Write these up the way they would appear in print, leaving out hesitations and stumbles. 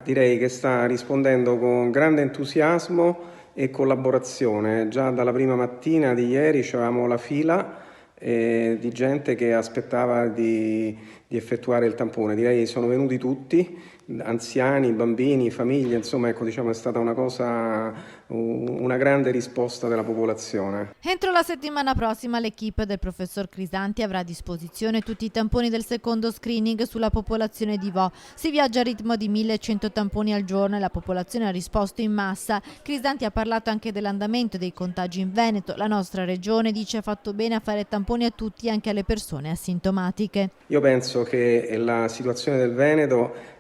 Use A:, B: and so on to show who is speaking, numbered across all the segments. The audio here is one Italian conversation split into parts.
A: Direi che sta rispondendo con grande entusiasmo e collaborazione. Già dalla prima mattina di ieri c'avevamo la fila di gente che aspettava di effettuare il tampone. Direi che sono venuti tutti, anziani, bambini, famiglie, insomma, ecco, diciamo, è stata una grande risposta della popolazione.
B: Entro la settimana prossima l'equipe del professor Crisanti avrà a disposizione tutti i tamponi del secondo screening sulla popolazione di Vo. Si viaggia a ritmo di 1100 tamponi al giorno e la popolazione ha risposto in massa. Crisanti ha parlato anche dell'andamento dei contagi in Veneto. La nostra regione, dice, ha fatto bene a fare tamponi a tutti, anche alle persone asintomatiche.
A: Io penso che la situazione del Veneto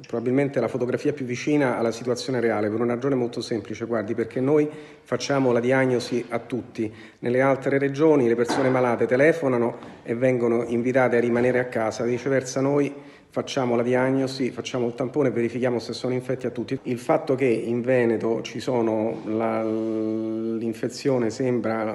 A: probabilmente la fotografia più vicina alla situazione reale, per una ragione molto semplice, guardi, perché noi facciamo la diagnosi a tutti. Nelle altre regioni le persone malate telefonano e vengono invitate a rimanere a casa, viceversa noi facciamo la diagnosi, facciamo il tampone e verifichiamo se sono infetti a tutti. Il fatto che in Veneto ci sono l'infezione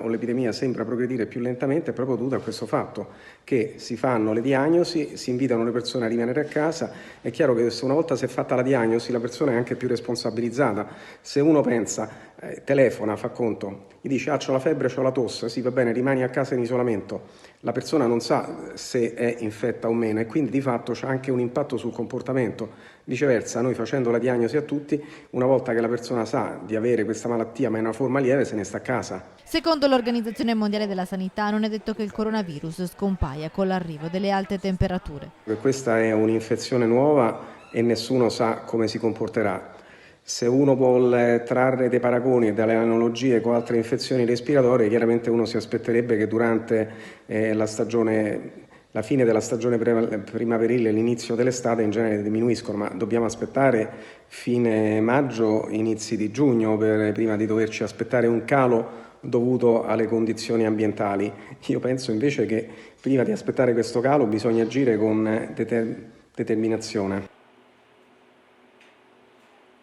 A: o l'epidemia sembra progredire più lentamente è proprio dovuto a questo fatto, che si fanno le diagnosi, si invitano le persone a rimanere a casa. È chiaro che se una volta si è fatta la diagnosi la persona è anche più responsabilizzata. Se uno pensa, telefona, fa conto, gli dice c'ho la febbre, c'ho la tosse, sì va bene, rimani a casa in isolamento, la persona non sa se è infetta o meno e quindi di fatto c'è anche un impatto sul comportamento. Viceversa, noi facendo la diagnosi a tutti, una volta che la persona sa di avere questa malattia ma in una forma lieve, se ne sta a casa.
B: Secondo l'Organizzazione Mondiale della Sanità non è detto che il coronavirus scompaia con l'arrivo delle alte temperature.
A: Questa è un'infezione nuova e nessuno sa come si comporterà. Se uno vuole trarre dei paragoni e dalle analogie con altre infezioni respiratorie, chiaramente uno si aspetterebbe che durante la fine della stagione primaverile e l'inizio dell'estate in genere diminuiscono, ma dobbiamo aspettare fine maggio, inizi di giugno prima di doverci aspettare un calo dovuto alle condizioni ambientali. Io penso invece che prima di aspettare questo calo bisogna agire con determinazione.